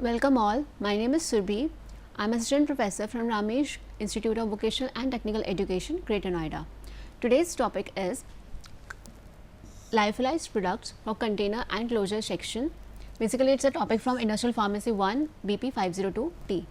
Welcome all, my name is Surbhi. I am Assistant Professor from Ramesh Institute of Vocational and Technical Education, Greater Noida. Today's topic is lyophilized products for container and closure section. Basically, it's a topic from Industrial Pharmacy 1 BP 502T.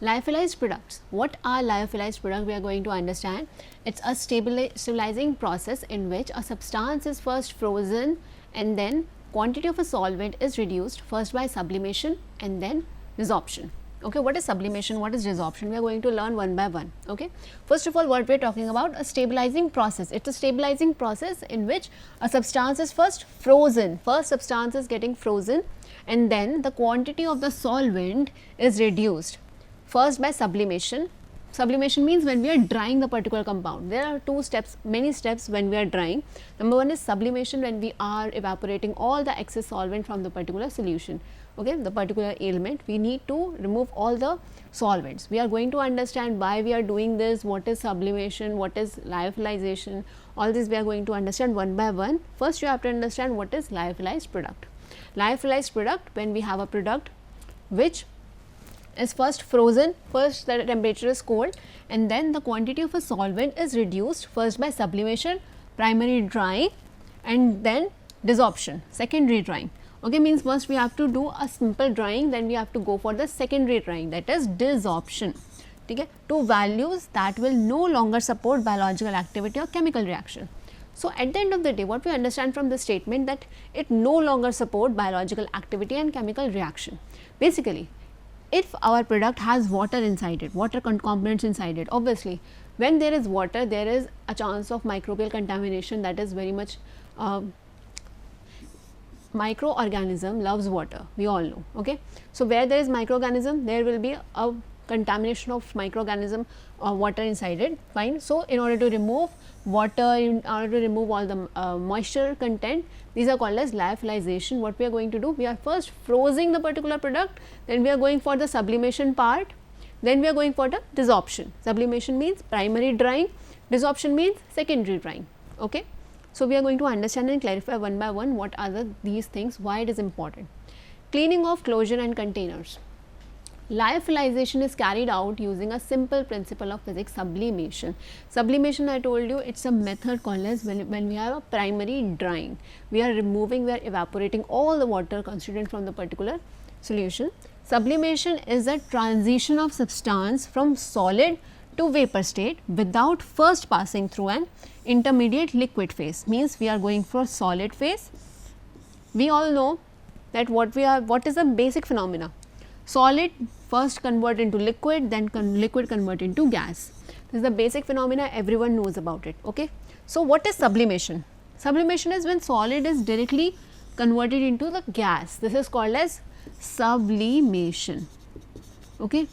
Lyophilized products. What are lyophilized products? We are going to understand. It's a stabilizing process in which a substance is first frozen and then quantity of a solvent is reduced first by sublimation and then resorption. Okay, what is sublimation? What is resorption? We are going to learn one by one. Okay, first of all, what we are talking about, a stabilizing process. It's a stabilizing process in which a substance is first frozen. First substance is getting frozen and then the quantity of the solvent is reduced first by sublimation. Sublimation means when we are drying the particular compound. There are two steps, many steps when we are drying. Number one is sublimation, when we are evaporating all the excess solvent from the particular solution. Okay, the particular element, we need to remove all the solvents. We are going to understand why we are doing this, what is sublimation, what is lyophilization, all this we are going to understand one by one. First you have to understand what is lyophilized product. Lyophilized product, when we have a product which is first frozen, first the temperature is cold and then the quantity of a solvent is reduced first by sublimation, primary drying and then desorption, secondary drying. Okay, means first we have to do a simple drying, then we have to go for the secondary drying, that is desorption. Okay, to values that will no longer support biological activity or chemical reaction. So, at the end of the day, what we understand from the statement that it no longer support biological activity and chemical reaction. Basically, if our product has water inside it, water components inside it, obviously when there is water there is a chance of microbial contamination, that is very much microorganism loves water, we all know. Okay, so where there is microorganism there will be a contamination of microorganism or water inside it, fine. So, in order to remove water, in order to remove all the moisture content, these are called as lyophilization. What we are going to do, we are first freezing the particular product, then we are going for the sublimation part, then we are going for the desorption. Sublimation means primary drying, desorption means secondary drying. Okay. So, we are going to understand and clarify one by one what are these things, why it is important. Cleaning of closure and containers. Lyophilization is carried out using a simple principle of physics, sublimation. Sublimation, I told you, it's a method called as when we have a primary drying. We are removing, we are evaporating all the water constituent from the particular solution. Sublimation is a transition of substance from solid to vapor state without first passing through an intermediate liquid phase. Means we are going for solid phase. We all know that what is the basic phenomena? Solid first convert into liquid, then liquid convert into gas. This is the basic phenomena, everyone knows about it. Okay. So, what is sublimation? Sublimation is when solid is directly converted into the gas. This is called as sublimation. Okay.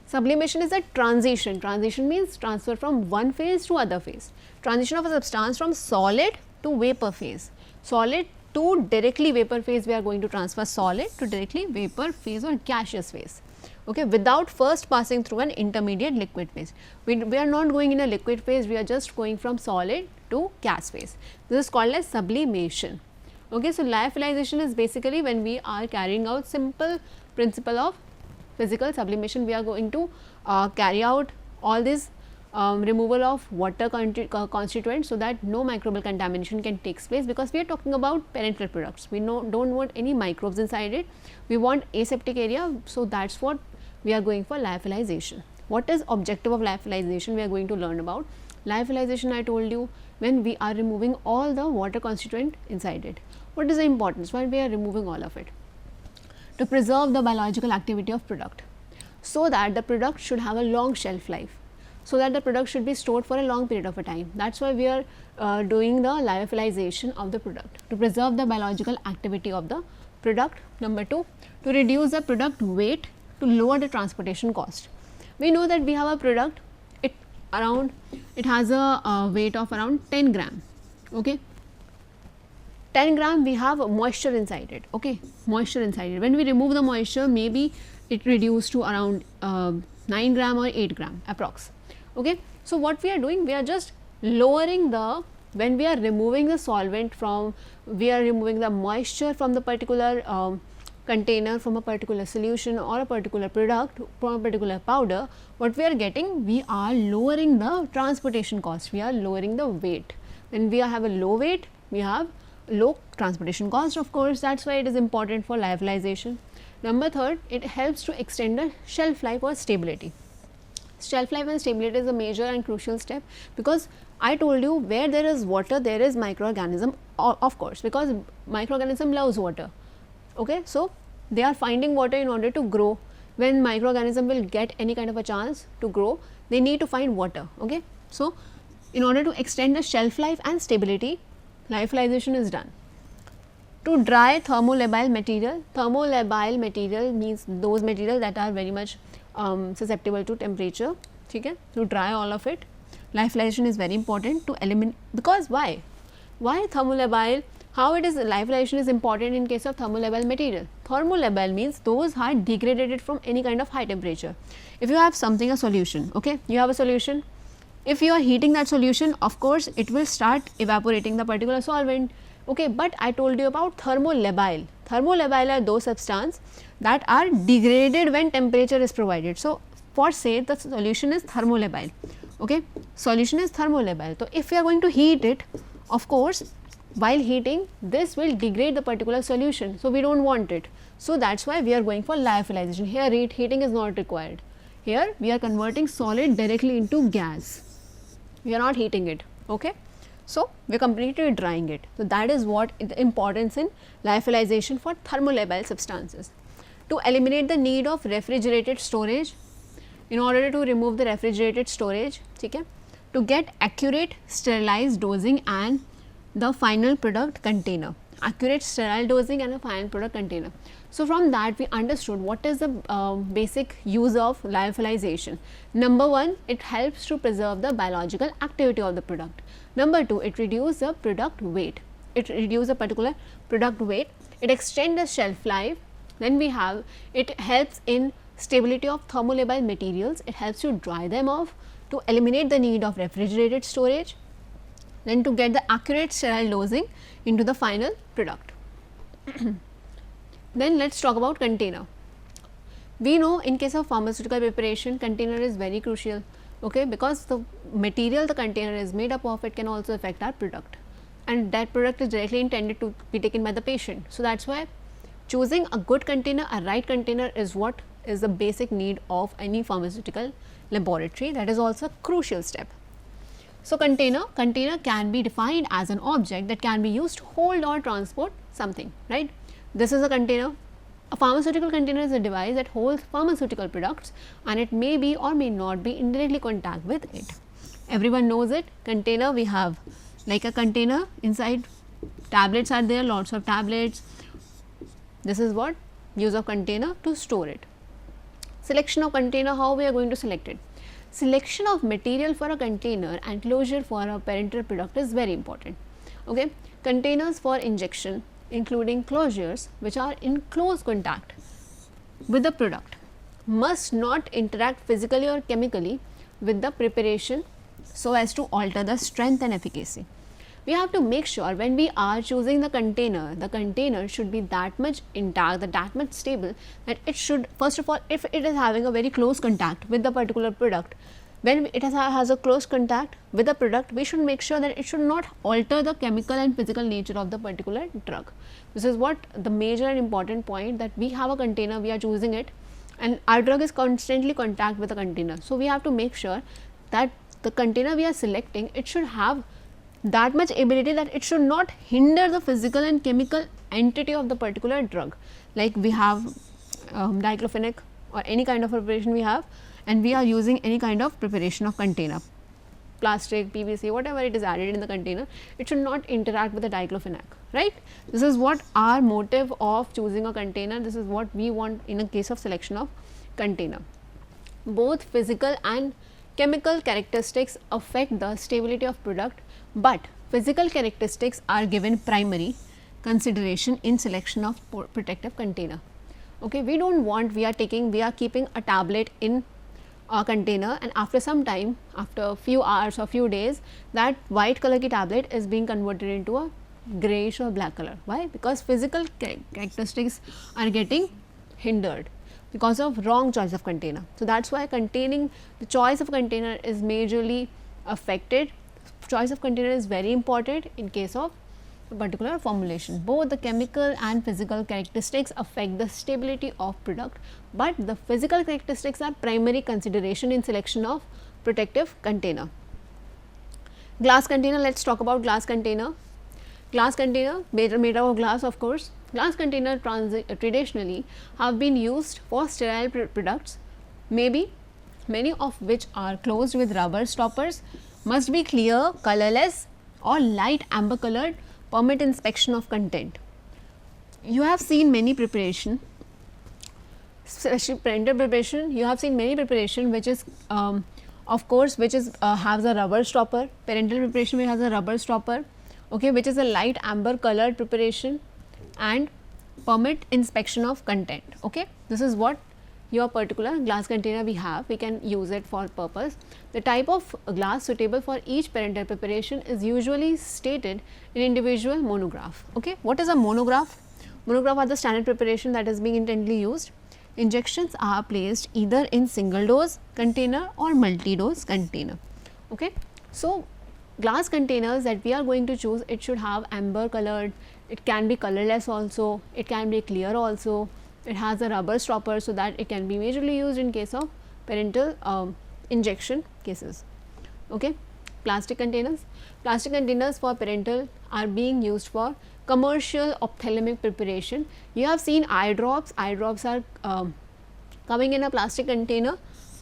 Sublimation is a transition. Transition means transfer from one phase to other phase. Transition of a substance from solid to vapor phase. Solid to directly vapor phase, we are going to transfer solid to directly vapor phase or gaseous phase. Okay, without first passing through an intermediate liquid phase. We are not going in a liquid phase, we are just going from solid to gas phase. This is called as sublimation. Okay, so lyophilization is basically when we are carrying out simple principle of physical sublimation. We are going to carry out all this removal of water constituents so that no microbial contamination can take place, because we are talking about parenteral products. We don't want any microbes inside it, we want aseptic area. So, that is what we are going for lyophilization. What is objective of lyophilization? We are going to learn about. Lyophilization, I told you, when we are removing all the water constituent inside it. What is the importance? Why we are removing all of it? To preserve the biological activity of product, so that the product should have a long shelf life, so that the product should be stored for a long period of a time. That is why we are doing the lyophilization of the product, to preserve the biological activity of the product. Number 2, to reduce the product weight, to lower the transportation cost. We know that we have a product, it has a weight of around 10 gram. Okay. 10 gram we have moisture inside it. Okay, moisture inside it. When we remove the moisture, maybe it reduced to around 9 gram or 8 gram approx. Okay. So, what we are doing, we are just lowering the when we are removing the solvent from, we are removing the moisture from the particular container, from a particular solution or a particular product, from a particular powder, what we are getting, we are lowering the transportation cost, we are lowering the weight. When we have a low weight, we have low transportation cost, of course, that is why it is important for lyophilization. Number third, it helps to extend the shelf life or stability. Shelf life and stability is a major and crucial step, because I told you where there is water, there is microorganism, of course, because microorganism loves water. Okay, so they are finding water in order to grow. When microorganism will get any kind of a chance to grow, they need to find water. Okay, so in order to extend the shelf life and stability, lyophilization is done. To dry thermolabile material means those material that are very much susceptible to temperature. Okay? To dry all of it, lyophilization is very important to eliminate, because why thermolabile, how it is lyophilization is important in case of thermolabile material. Thermolabile means those are degraded from any kind of high temperature. If you have something, a solution, okay, you have a solution, if you are heating that solution, of course it will start evaporating the particular solvent. Okay, but I told you about thermolabile. Thermolabile are those substances that are degraded when temperature is provided. So, for say the solution is thermolabile. Okay, solution is thermolabile. So, if we are going to heat it, of course, while heating this will degrade the particular solution. So, we do not want it. So, that is why we are going for lyophilization. Here heating is not required. Here we are converting solid directly into gas. We are not heating it. Okay. So, we are completely drying it. So, that is what the importance in lyophilization for thermolabile substances. To eliminate the need of refrigerated storage, in order to remove the refrigerated storage, okay, to get accurate sterilized dosing and the final product container, accurate sterile dosing and a final product container. So, from that we understood what is the basic use of lyophilization. Number one, it helps to preserve the biological activity of the product. Number two, it reduces the product weight. It reduces a particular product weight. It extends the shelf life. Then we have, it helps in stability of thermolabile materials. It helps to dry them off, to eliminate the need of refrigerated storage, then to get the accurate sterile dosing into the final product. Then let us talk about container. We know in case of pharmaceutical preparation, container is very crucial, okay, because the material the container is made up of, it can also affect our product, and that product is directly intended to be taken by the patient. So, that is why choosing a good container, a right container is what is the basic need of any pharmaceutical laboratory. That is also a crucial step. So, container can be defined as an object that can be used to hold or transport something, right. This is a container. A pharmaceutical container is a device that holds pharmaceutical products, and it may be or may not be in directly contact with it. Everyone knows it. Container, we have like a container, inside tablets are there, lots of tablets. This is what use of container, to store it. Selection of container, how we are going to select it. Selection of material for a container and closure for a parenteral product is very important. Okay. Containers for injection, including closures which are in close contact with the product, must not interact physically or chemically with the preparation so as to alter the strength and efficacy. We have to make sure when we are choosing the container should be that much intact, that much stable, that it should, first of all, if it is having a very close contact with the particular product, when it has a close contact with the product, we should make sure that it should not alter the chemical and physical nature of the particular drug. This is what the major and important point, that we have a container, we are choosing it, and our drug is constantly contact with the container. So, we have to make sure that the container we are selecting, it should have that much ability that it should not hinder the physical and chemical entity of the particular drug. Like we have diclofenac or any kind of preparation we have, and we are using any kind of preparation of container, plastic, PVC, whatever it is added in the container, it should not interact with the diclofenac, right. This is what our motive of choosing a container, this is what we want in a case of selection of container. Both physical and chemical characteristics affect the stability of product, but physical characteristics are given primary consideration in selection of protective container. Okay, we do not want, we are keeping a tablet in container, and after some time, after a few hours or few days, that white color ki tablet is being converted into a grayish or black color. Why? Because physical characteristics are getting hindered because of wrong choice of container. So, that is why the choice of container is majorly affected. Choice of container is very important in case of a particular formulation. Both the chemical and physical characteristics affect the stability of product, but the physical characteristics are primary consideration in selection of protective container. Glass container, let us talk about glass container. Glass container made out of glass, of course. Glass container traditionally have been used for sterile products, maybe many of which are closed with rubber stoppers, must be clear, colorless or light amber colored, permit inspection of content. You have seen many preparation, especially parental preparation, you have seen many preparation which is of course which is has a rubber stopper. Parental preparation which has a rubber stopper, okay, which is a light amber colored preparation and permit inspection of content. Okay, this is what your particular glass container we have, we can use it for purpose. The type of glass suitable for each parental preparation is usually stated in individual monograph. Okay, what is a monograph? Monograph are the standard preparation that is being intently used. Injections are placed either in single dose container or multi-dose container. Okay, so glass containers that we are going to choose, it should have amber colored, it can be colorless also, it can be clear also, it has a rubber stopper so that it can be majorly used in case of parental injection cases. Okay. Plastic containers for parental are being used for commercial ophthalmic preparation. You have seen eye drops are coming in a plastic container.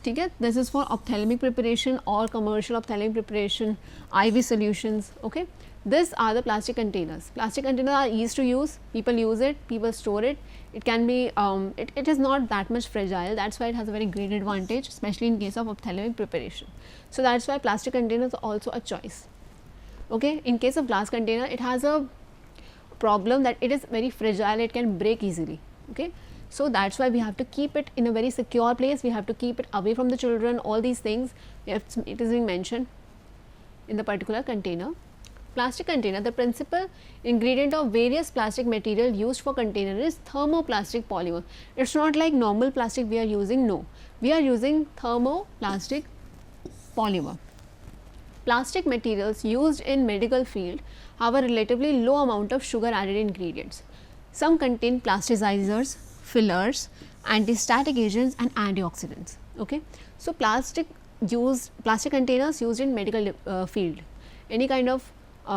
Okay. This is for ophthalmic preparation or commercial ophthalmic preparation, IV solutions. Okay. These are the plastic containers. Plastic containers are easy to use, people use it, people store it. It can be, it is not that much fragile, that is why it has a very great advantage, especially in case of ophthalmic preparation. So, that is why plastic containers are also a choice. Okay. In case of glass container, it has a problem that it is very fragile, it can break easily. Okay. So, that is why we have to keep it in a very secure place, we have to keep it away from the children, all these things it is being mentioned in the particular container. Plastic container, the principal ingredient of various plastic material used for container is thermoplastic polymer. It is not like normal plastic we are using, no, we are using thermoplastic polymer. Plastic materials used in medical field have a relatively low amount of sugar added ingredients. Some contain plasticizers, fillers, antistatic agents and antioxidants. Okay. So, plastic containers used in medical field, any kind of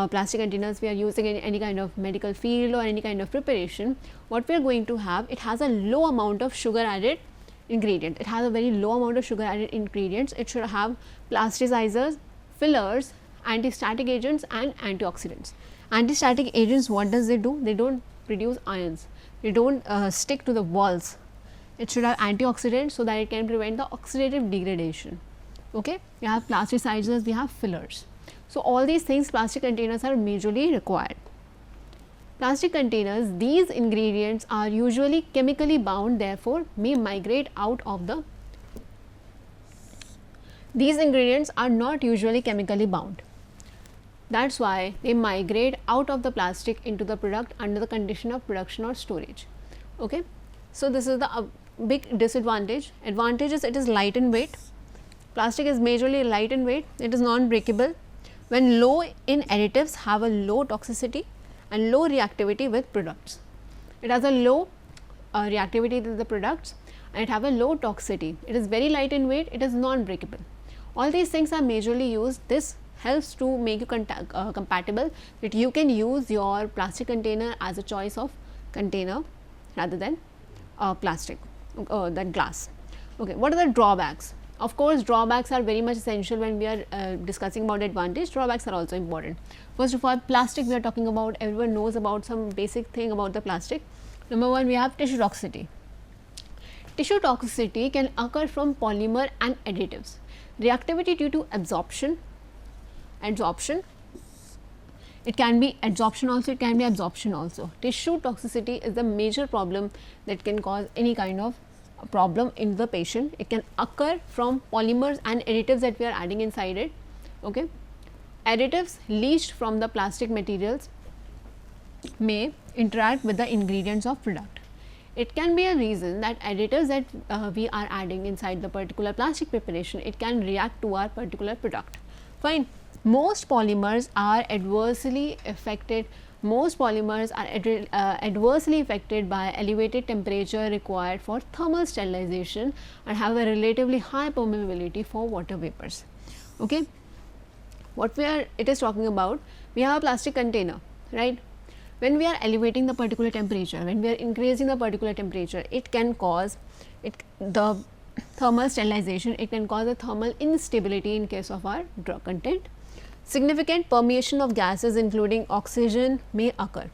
plastic containers we are using in any kind of medical field or any kind of preparation, what we are going to have, it has a low amount of sugar added ingredient. It has a very low amount of sugar added ingredients. It should have plasticizers, fillers, antistatic agents and antioxidants. Antistatic agents, what does they do? They do not produce ions, they do not stick to the walls. It should have antioxidants so that it can prevent the oxidative degradation. Okay. We have plasticizers, we have fillers. So, all these things plastic containers are majorly required. Plastic containers, these ingredients are usually chemically bound, therefore, may migrate out of the, these ingredients are not usually chemically bound, that is why they migrate out of the plastic into the product under the condition of production or storage. Okay. So, this is the big disadvantage. Advantage is it is light in weight, plastic is majorly light in weight, it is non-breakable. When low in additives, have a low toxicity and low reactivity with products. It has a low reactivity with the products and it have a low toxicity. It is very light in weight, it is non-breakable. All these things are majorly used. This helps to make you compatible, that you can use your plastic container as a choice of container rather than plastic, than glass. Okay. What are the drawbacks? Of course, drawbacks are very much essential when we are discussing about advantage. Drawbacks are also important. First of all, plastic we are talking about, everyone knows about some basic thing about the plastic. Number one, we have tissue toxicity. Tissue toxicity can occur from polymer and additives. Reactivity due to adsorption. It can be adsorption also, it can be absorption also. Tissue toxicity is the major problem that can cause any kind of problem in the patient. It can occur from polymers and additives that we are adding inside it. Okay. Additives leached from the plastic materials may interact with the ingredients of product. It can be a reason that additives that we are adding inside the particular plastic preparation, it can react to our particular product. Fine. Most polymers are adversely affected. Most polymers are adversely affected by elevated temperature required for thermal sterilization and have a relatively high permeability for water vapors. Okay. What it is talking about, we have a plastic container, right? When we are elevating the particular temperature, when we are increasing the particular temperature, it can cause the thermal sterilization, it can cause a thermal instability in case of our drug content. Significant permeation of gases including oxygen may occur.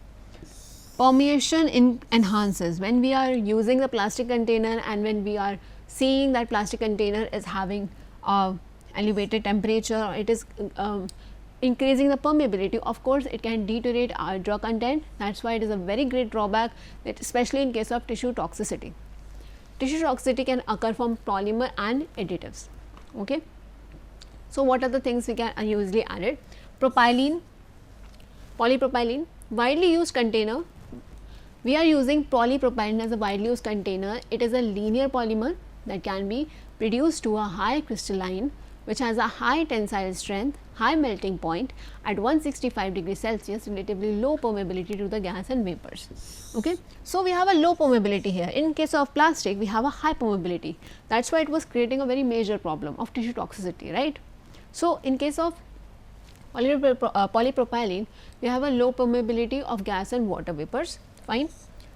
Permeation enhances when we are using the plastic container and when we are seeing that plastic container is having elevated temperature, it is increasing the permeability. Of course, it can deteriorate our drug content. That is why it is a very great drawback, that especially in case of tissue toxicity. Tissue toxicity can occur from polymer and additives. Okay. So, what are the things we can usually added? Propylene, polypropylene, widely used container. We are using polypropylene as a widely used container. It is a linear polymer that can be reduced to a high crystalline, which has a high tensile strength, high melting point at 165 degrees Celsius, relatively low permeability to the gas and vapors. Okay. So, we have a low permeability here. In case of plastic, we have a high permeability. That is why it was creating a very major problem of tissue toxicity, right. So, in case of polypropylene, we have a low permeability of gas and water vapors, fine.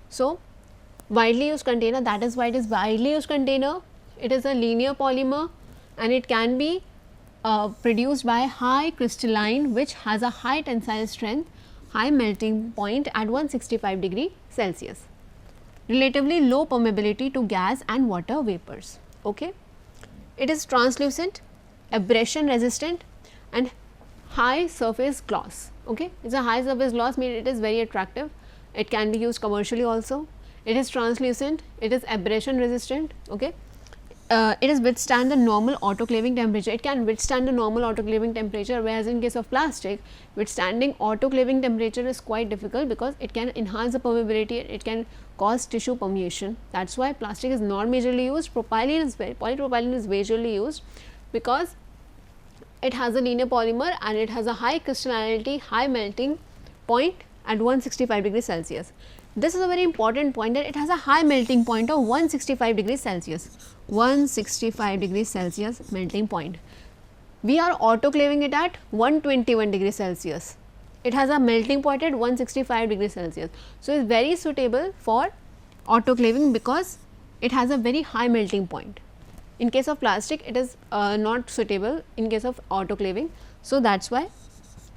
So, widely used container, that is why it is widely used container. It is a linear polymer and it can be produced by high crystalline, which has a high tensile strength, high melting point at 165 degree Celsius, relatively low permeability to gas and water vapors. Okay. It is translucent, abrasion resistant and high surface gloss. Okay. It is a high surface gloss, means it is very attractive. It can be used commercially also. It is translucent, it is abrasion resistant. Okay. It is withstand the normal autoclaving temperature. It can withstand the normal autoclaving temperature, whereas in case of plastic, withstanding autoclaving temperature is quite difficult because it can enhance the permeability, it can cause tissue permeation. That is why plastic is not majorly used. Polypropylene is majorly used because it has a linear polymer and it has a high crystallinity, high melting point at 165 degrees Celsius. This is a very important point, that it has a high melting point of 165 degrees Celsius, 165 degrees Celsius melting point. We are autoclaving it at 121 degrees Celsius. It has a melting point at 165 degrees Celsius. So, it is very suitable for autoclaving because it has a very high melting point. In case of plastic, it is not suitable in case of autoclaving. So, that is why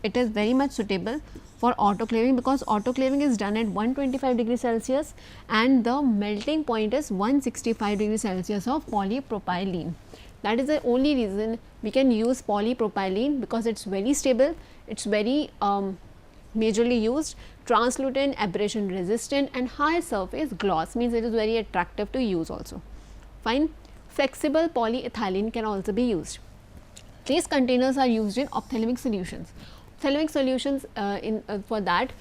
it is very much suitable for autoclaving, because autoclaving is done at 125 degrees Celsius and the melting point is 165 degrees Celsius of polypropylene. That is the only reason we can use polypropylene, because it is very stable, it is very majorly used, translucent, abrasion resistant and high surface gloss, means it is very attractive to use also. Fine. Flexible polyethylene can also be used. These containers are used in ophthalmic solutions. Ophthalmic solutions for that,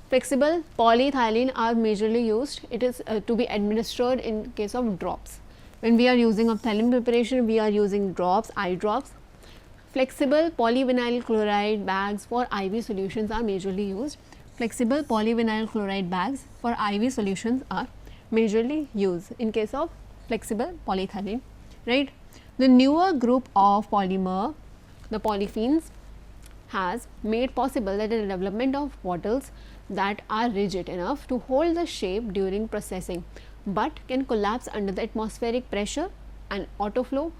flexible polyethylene are majorly used. It is to be administered in case of drops. When we are using ophthalmic preparation, we are using drops, eye drops. Flexible polyvinyl chloride bags for IV solutions are majorly used. Flexible polyvinyl chloride bags for IV solutions are majorly used in case of flexible polyethylene, right. The newer group of polymer, the polyphenes, has made possible that the development of bottles that are rigid enough to hold the shape during processing, but can collapse under the atmospheric pressure, and autoflow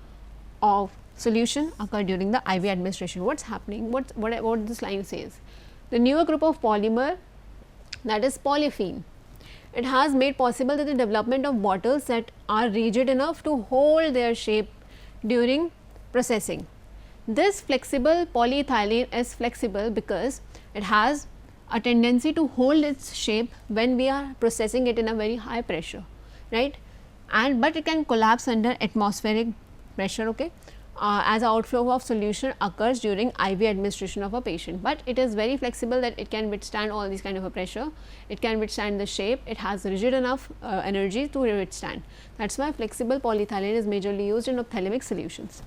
of solution occur during the IV administration. What is happening? What this line says? The newer group of polymer, that is polyphene, it has made possible that the development of bottles that are rigid enough to hold their shape during processing. This flexible polyethylene is flexible because it has a tendency to hold its shape when we are processing it in a very high pressure, right. and but it can collapse under atmospheric pressure, okay, as outflow of solution occurs during IV administration of a patient, but it is very flexible that it can withstand all these kind of a pressure, it can withstand the shape, it has rigid enough energy to withstand. That is why flexible polyethylene is majorly used in ophthalmic solutions.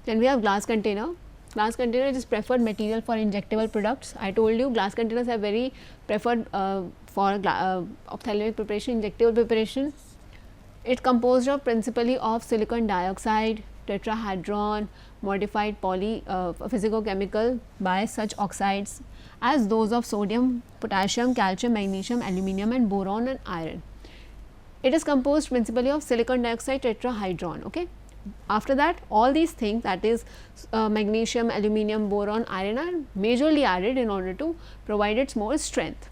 Then we have glass container. Glass container is preferred material for injectable products. I told you glass containers are very preferred for ophthalmic preparation, injectable preparation. It composed of principally of silicon dioxide, tetrahedron, modified physicochemical by such oxides as those of sodium, potassium, calcium, magnesium, aluminum and boron and iron. It is composed principally of silicon dioxide, tetrahedron. Okay. After that, all these things, that is magnesium, aluminum, boron, iron, are majorly added in order to provide its more strength.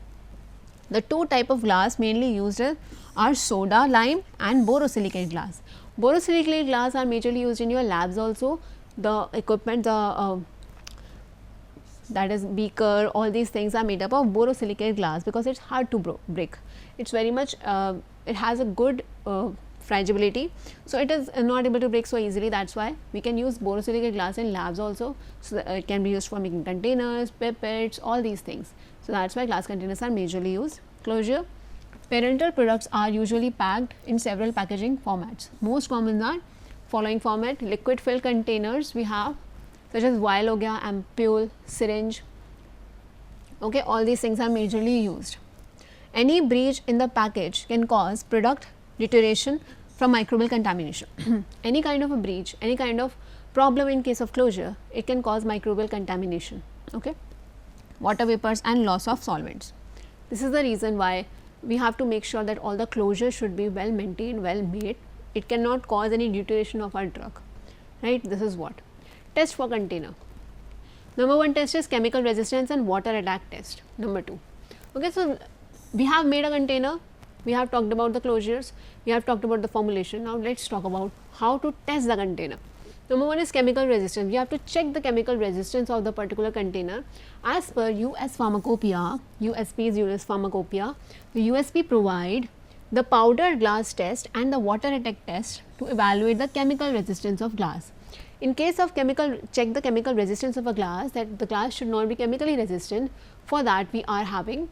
The two type of glass mainly used are soda lime and borosilicate glass. Borosilicate glass are majorly used in your labs also. The equipment, that is beaker, all these things are made up of borosilicate glass because it is hard to break. It is very much, it has a good fragility. So, it is not able to break so easily, that is why we can use borosilicate glass in labs also. So, it can be used for making containers, pipettes, all these things. So, that is why glass containers are majorly used. Closure. Parental products are usually packed in several packaging formats. Most common are following format: liquid filled containers we have such as vial ho gaya, ampule, syringe. Okay, all these things are majorly used. Any breach in the package can cause product deterioration from microbial contamination. Any kind of a breach, any kind of problem in case of closure, it can cause microbial contamination. Okay. Water vapors and loss of solvents. This is the reason why we have to make sure that all the closure should be well maintained, well made. It cannot cause any deterioration of our drug, right. This is what. Test for container. Number 1 test is chemical resistance and water attack test. Number 2. Okay, so we have made a container, we have talked about the closures, we have talked about the formulation. Now let us talk about how to test the container. Number 1 is chemical resistance. We have to check the chemical resistance of the particular container. As per US Pharmacopoeia, USP is US Pharmacopoeia, the USP provide the powdered glass test and the water attack test to evaluate the chemical resistance of glass. In case of check the chemical resistance of a glass, that the glass should not be chemically resistant. For that we are having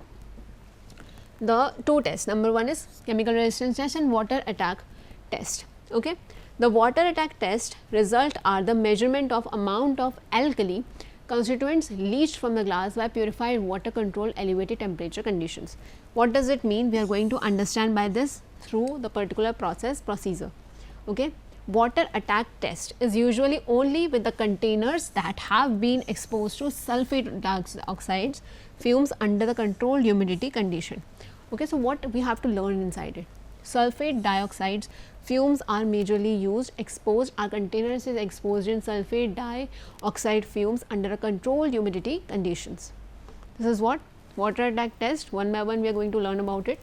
the two tests. Number 1 is chemical resistance test and water attack test. Okay. The water attack test result are the measurement of amount of alkali constituents leached from the glass by purified water control elevated temperature conditions. What does it mean? We are going to understand by this through the particular procedure. Okay. Water attack test is usually only with the containers that have been exposed to sulfate dioxides fumes under the controlled humidity condition. Okay, so what we have to learn inside it? Sulfate dioxides fumes are majorly used, exposed, our containers is exposed in sulfate dioxide fumes under a controlled humidity conditions. This is what water attack test. One by one we are going to learn about it.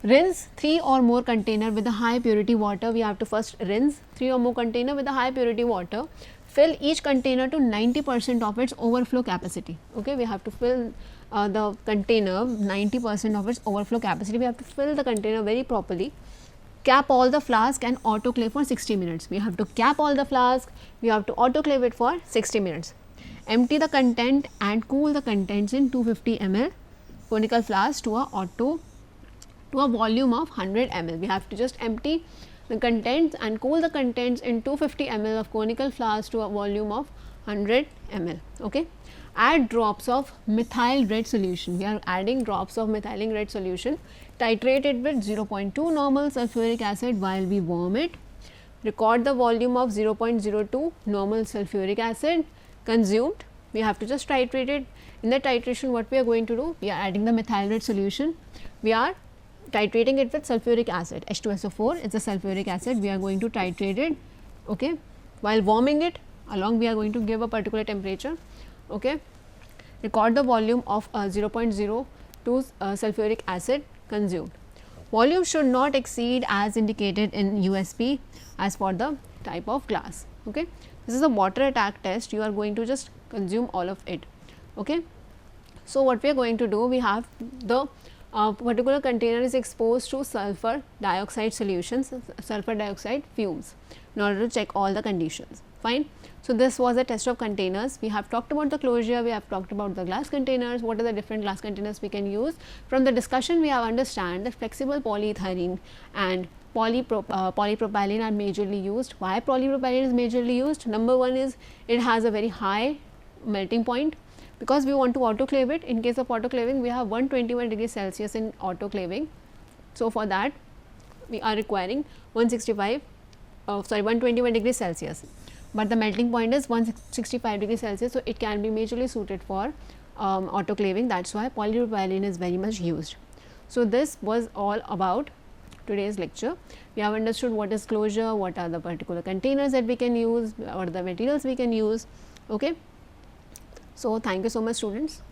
Rinse 3 or more container with a high purity water. We have to first rinse 3 or more container with a high purity water. Fill each container to 90% of its overflow capacity. Okay, we have to fill the container 90% of its overflow capacity. We have to fill the container very properly. Cap all the flask and autoclave for 60 minutes. We have to cap all the flask. We have to autoclave it for 60 minutes. Empty the content and cool the contents in 250 ml conical flask to a volume of 100 ml. We have to just empty the contents and cool the contents in 250 ml of conical flask to a volume of 100 ml. Okay. Add drops of methyl red solution. We are adding drops of methyl red solution. Titrate it with 0.2 normal sulfuric acid while we warm it. Record the volume of 0.02 normal sulfuric acid consumed. We have to just titrate it. In the titration, what we are going to do? We are adding the methyl red solution. We are titrating it with sulfuric acid. H2SO4 is the sulfuric acid. We are going to titrate it. Okay. While warming it, along we are going to give a particular temperature. Okay. Record the volume of 0.02 sulfuric acid consumed. Volume should not exceed as indicated in USP as for the type of glass. Okay. This is a water attack test. You are going to just consume all of it. Okay. So, what we are going to do? We have the a particular container is exposed to sulfur dioxide solutions, sulfur dioxide fumes, in order to check all the conditions. Fine. So, this was a test of containers. We have talked about the closure, we have talked about the glass containers, what are the different glass containers we can use. From the discussion we have understand that flexible polyethylene and polypropylene are majorly used. Why polypropylene is majorly used? Number one is it has a very high melting point, because we want to autoclave it. In case of autoclaving, we have 121 degrees Celsius in autoclaving. So, for that we are requiring 121 degrees Celsius, but the melting point is 165 degrees Celsius. So, it can be majorly suited for autoclaving. That is why polypropylene is very much used. So, this was all about today's lecture. We have understood what is closure, what are the particular containers that we can use, what are the materials we can use. Okay. So, thank you so much, students.